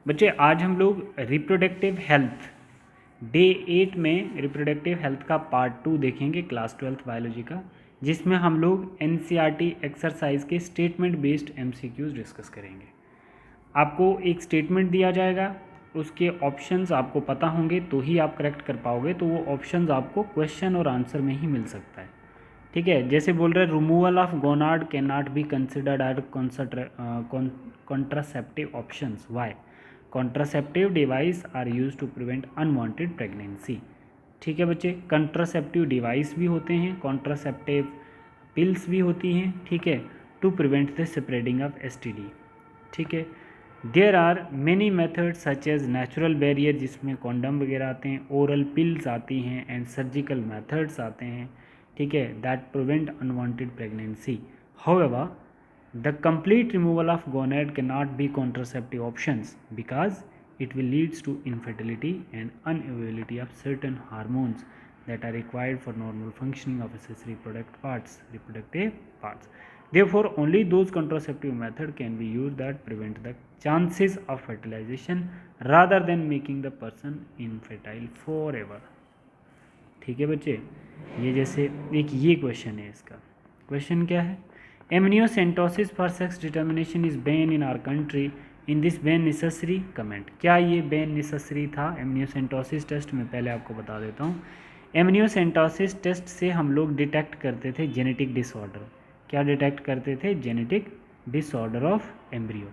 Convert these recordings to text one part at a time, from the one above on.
बच्चे आज हम लोग रिप्रोडक्टिव हेल्थ डे 8 में रिप्रोडक्टिव हेल्थ का पार्ट 2 देखेंगे क्लास 12th बायोलॉजी का, जिसमें हम लोग एनसीईआरटी एक्सरसाइज के स्टेटमेंट बेस्ड एमसीक्यूज डिस्कस करेंगे। आपको एक स्टेटमेंट दिया जाएगा, उसके ऑप्शंस आपको पता होंगे तो ही आप करेक्ट कर पाओगे, तो वो ऑप्शंस आपको क्वेश्चन और आंसर में ही मिल सकता है। ठीक है, जैसे बोल रहे removal of gonad can not be considered as contraceptive options, why? Contraceptive device are use to prevent unwanted pregnancy. ठीक है बच्चे, कॉन्ट्रासेप्टिव डिवाइस भी होते हैं, कॉन्ट्रासेप्टिव पिल्स भी होती हैं, ठीक है, to prevent the spreading of STD. ठीक है, there are many methods such as natural barrier, जिसमें कॉन्डम वगैरह आते हैं, ओरल पिल्स आती हैं, एंड सर्जिकल मेथड्स आते हैं, ठीक है, that prevent unwanted pregnancy. However the complete removal of gonad cannot be contraceptive options because it will leads to infertility and unavailability of certain hormones that are required for normal functioning of accessory reproductive parts. Therefore, only those contraceptive method can be used that prevent the chances of fertilization rather than making the person infertile forever. ठीक है बच्चे, ये जैसे एक ये question है, इसका question क्या है? Amniocentesis for sex determination is ban in our country, in this ban necessary comment. क्या ये बैन नेसेसरी था एमनियोसेंटोसिस टेस्ट में? पहले आपको बता देता हूँ, एमनियोसेंटोसिस टेस्ट से हम लोग डिटेक्ट करते थे जेनेटिक डिसऑर्डर। क्या डिटेक्ट करते थे? Genetic disorder of embryo.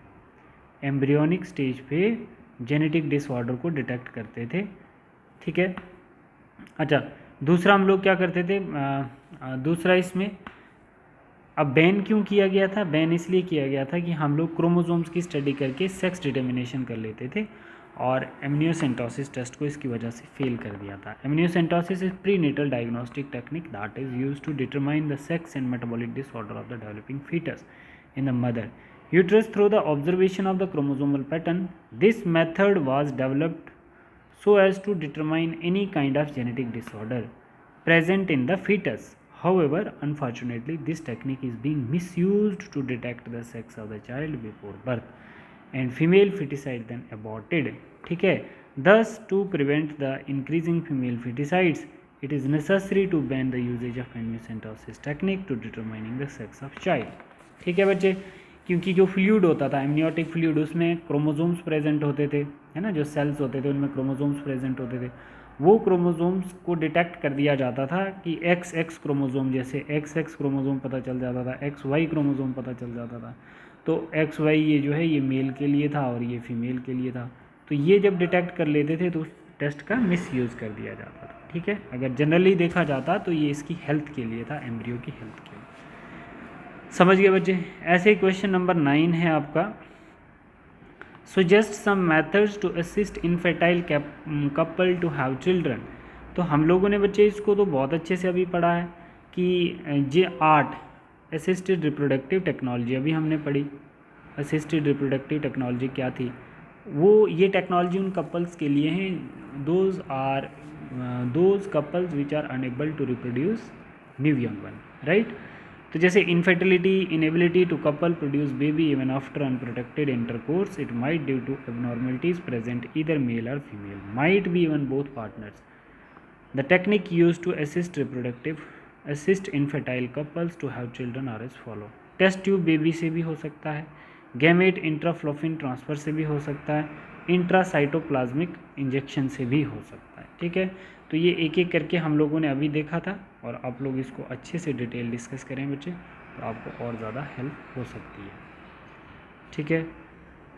Embryonic stage पे जेनेटिक डिसऑर्डर को डिटेक्ट करते थे। ठीक है, अच्छा, दूसरा हम लोग क्या करते थे? दूसरा इसमें अब बैन क्यों किया गया था? बैन इसलिए किया गया था कि हम लोग क्रोमोसोम्स की स्टडी करके सेक्स डिटर्मिनेशन कर लेते थे, और एमनियोसेंटोसिस टेस्ट को इसकी वजह से फेल कर दिया था। Amniocentesis is prenatal diagnostic technique that is used to determine the sex and metabolic disorder of the developing foetus in the mother uterus through the observation of the chromosomal pattern. This method was developed so as to determine any kind of genetic disorder present in the fetus. However, unfortunately, this technique is being misused to detect the sex of the child before birth, and female feticide then aborted. ठीक है, thus to prevent the increasing female feticides, it is necessary to ban the usage of amniocentesis technique to determining the sex of child. ठीक है बच्चे, क्योंकि जो fluid होता था amniotic fluid, उसमें क्रोमोसोम्स प्रेजेंट होते थे, है ना, जो सेल्स होते थे उनमें क्रोमोसोम्स प्रेजेंट होते थे। वो क्रोमोसोम्स को डिटेक्ट कर दिया जाता था कि XX क्रोमोसोम, जैसे XX क्रोमोसोम पता चल जाता था, XY क्रोमोसोम पता चल जाता था, तो XY ये जो है ये मेल के लिए था और ये फीमेल के लिए था। तो ये जब डिटेक्ट कर लेते थे तो उस टेस्ट का मिसयूज़ कर दिया जाता था। ठीक है, अगर जनरली देखा जाता तो ये इसकी हेल्थ के लिए था, एम्ब्रियो की हेल्थ के लिए। समझ गए बच्चे? ऐसे ही क्वेश्चन नंबर 9 है आपका, suggest some methods to assist infertile couple to have children. तो हम लोगों ने बच्चे इसको तो बहुत अच्छे से अभी पढ़ा है कि J8 असिस्टेड रिप्रोडक्टिव टेक्नोलॉजी अभी हमने पढ़ी। असिस्टेड रिप्रोडक्टिव टेक्नोलॉजी क्या थी? वो ये टेक्नोलॉजी उन कपल्स के लिए हैं those couples which are unable to reproduce new young one, right? तो जैसे infertility, inability to couple produce baby even after unprotected intercourse, it might due to abnormalities present either male और female, might be even both partners. The technique use to assist infertile couples to have children are as follow. Test tube baby से भी हो सकता है, gamete इंट्राफ्लोपिन transfer से भी हो सकता है, इंट्रासाइटोप्लाज्मिक इंजेक्शन से भी हो सकता है। ठीक है, तो ये एक एक करके हम लोगों ने अभी देखा था, और आप लोग इसको अच्छे से डिटेल डिस्कस करें बच्चे, तो आपको और ज़्यादा हेल्प हो सकती है। ठीक है,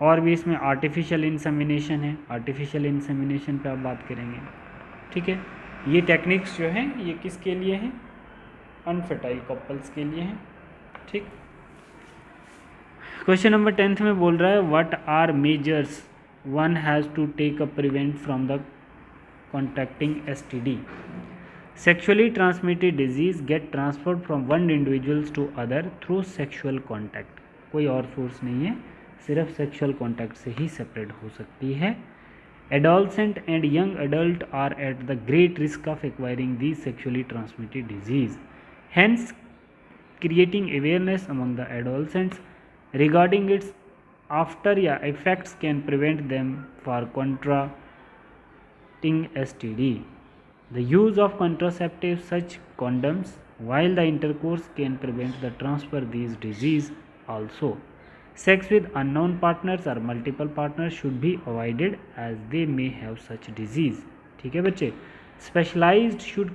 और भी इसमें आर्टिफिशियल इंसेमिनेशन है, आर्टिफिशियल इंसेमिनेशन पे आप बात करेंगे। ठीक है, ये टेक्निक्स जो हैं ये किसके लिए हैं? अनफर्टाइल कपल्स के लिए हैं। ठीक, क्वेश्चन नंबर 10 में बोल रहा है, what are measures one has to take a prevent from the contracting STD. Sexually transmitted disease get transferred from one individuals to other through sexual contact. कोई और सोर्स नहीं है, सिर्फ सेक्सुअल कॉन्टैक्ट से ही सेपरेट हो सकती है। Adolescent and young adult are at the great risk of acquiring these sexually transmitted disease. Hence, creating awareness among the adolescents regarding its after या effects can prevent them for contracting STD. The use of contraceptives such condoms while the intercourse can prevent the transfer these disease also. Sex with unknown partners or multiple partners should be avoided as they may have such disease. ठीक है बच्चे. Specialized should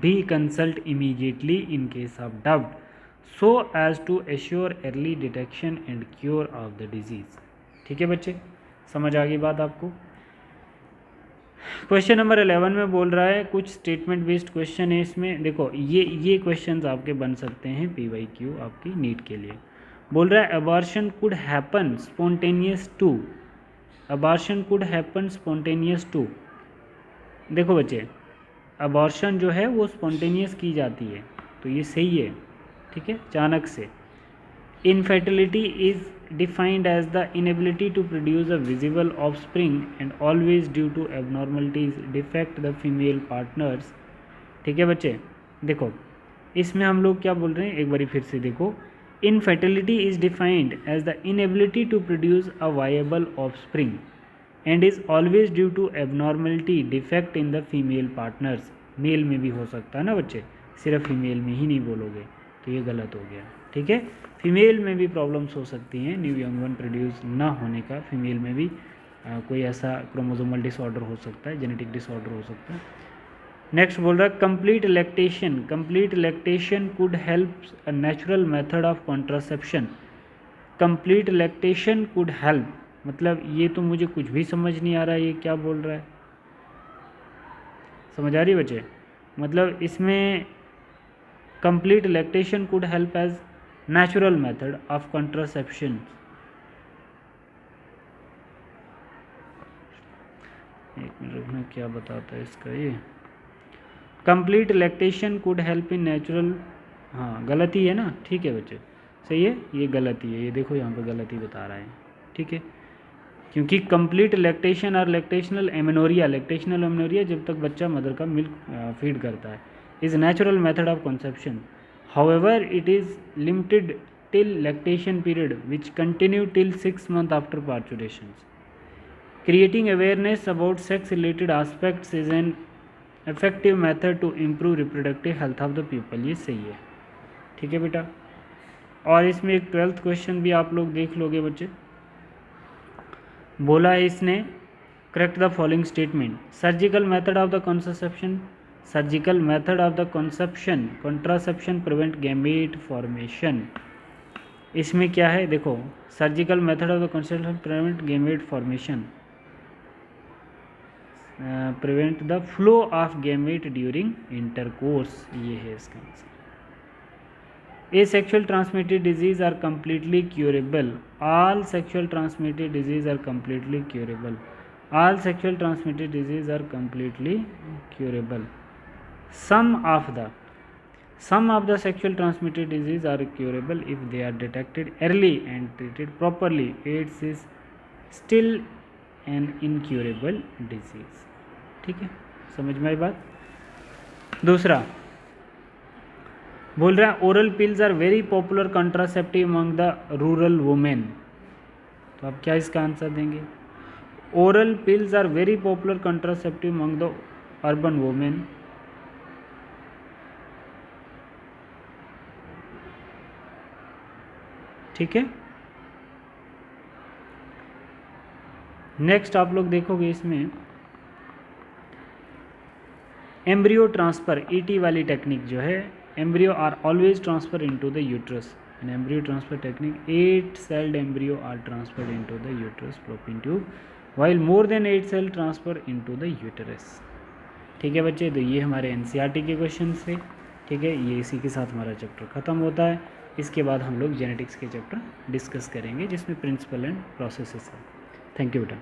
be consult immediately in case of doubt so as to assure early detection and cure of the disease. ठीक है बच्चे, समझ आ गई बात आपको. क्वेश्चन नंबर 11 में बोल रहा है, कुछ स्टेटमेंट बेस्ड क्वेश्चन है इसमें. देखो ये क्वेश्चंस आपके बन सकते हैं PYQ आपकी नीट के लिए. बोल रहा है abortion could happen spontaneous too. देखो बच्चे, अबॉर्शन जो है वो स्पॉन्टेनियस की जाती है, तो ये सही है. ठीक है, अचानक से. Infertility is defined as the inability to produce a visible offspring and always due to abnormalities defect the female partners. ठीक है बच्चे, देखो इसमें हम लोग क्या बोल रहे हैं, एक बारी फिर से देखो. Infertility is defined as the inability to produce a viable offspring and is always due to abnormality defect in the female partners. Male में भी हो सकता है ना बच्चे, सिर्फ फीमेल में ही नहीं बोलोगे तो ये गलत हो गया. ठीक है, फीमेल में भी प्रॉब्लम्स हो सकती हैं न्यू यंग वन प्रोड्यूस ना होने का. फीमेल में भी कोई ऐसा क्रोमोसोमल डिसऑर्डर हो सकता है, जेनेटिक डिसऑर्डर हो सकता है. नेक्स्ट बोल रहा है complete lactation could help a natural method of contraception. Complete lactation could help, मतलब ये तो मुझे कुछ भी समझ नहीं आ रहा है, ये क्या बोल रहा है. समझ आ रही है बच्चे, मतलब इसमें complete lactation could help as natural method of contraception. एक मिनट रुकना, क्या बताता है इसका ये. Complete lactation could help in natural, हाँ गलती है ना. ठीक है बच्चे, सही है, ये गलती है, ये देखो यहाँ पे गलती बता रहा है. ठीक है, क्योंकि कंप्लीट लैक्टेशन और लैक्टेशनल एमेनोरिया जब तक बच्चा मदर का मिल्क फीड करता है is natural method of conception. However, it is limited till lactation period which continue till 6 months after parturition. Creating awareness about sex related aspects is an effective method to improve reproductive health of the people. ये सही है. ठीक है बेटा, और इसमें एक 12th question भी आप लोग देख लोगे बच्चे. बोला है इसने correct the following statement. Surgical method of the contraception prevent gamete formation. इसमें क्या है देखो, surgical method of the contraception prevent gamete formation, prevent the flow of gamete during intercourse. ये है इसका answer. Asexual transmitted disease are completely curable. All sexual transmitted disease are completely curable. Some of the sexual transmitted disease are curable if they are detected early and treated properly. AIDS is still an incurable disease. ठीक है, समझ में आई बात. दूसरा बोल रहा है oral pills are very popular contraceptive among the rural women. तो आप क्या इसका आंसर देंगे. Oral pills are very popular contraceptive among the urban women. ठीक है, नेक्स्ट आप लोग देखोगे इसमें एम्ब्रियो ट्रांसफ़र, ET वाली टेक्निक जो है, embryo are always transfer into the uterus. An embryo transfer technique 8 celled embryo are transferred into the uterus fallopian tube while more than 8 cell transfer into the uterus. ठीक है बच्चे, तो ये हमारे NCERT के क्वेश्चन थे. ठीक है, ये इसी के साथ हमारा चैप्टर ख़त्म होता है. इसके बाद हम लोग जेनेटिक्स के चैप्टर डिस्कस करेंगे जिसमें प्रिंसिपल एंड प्रोसेसेस है. थैंक यू बेटा.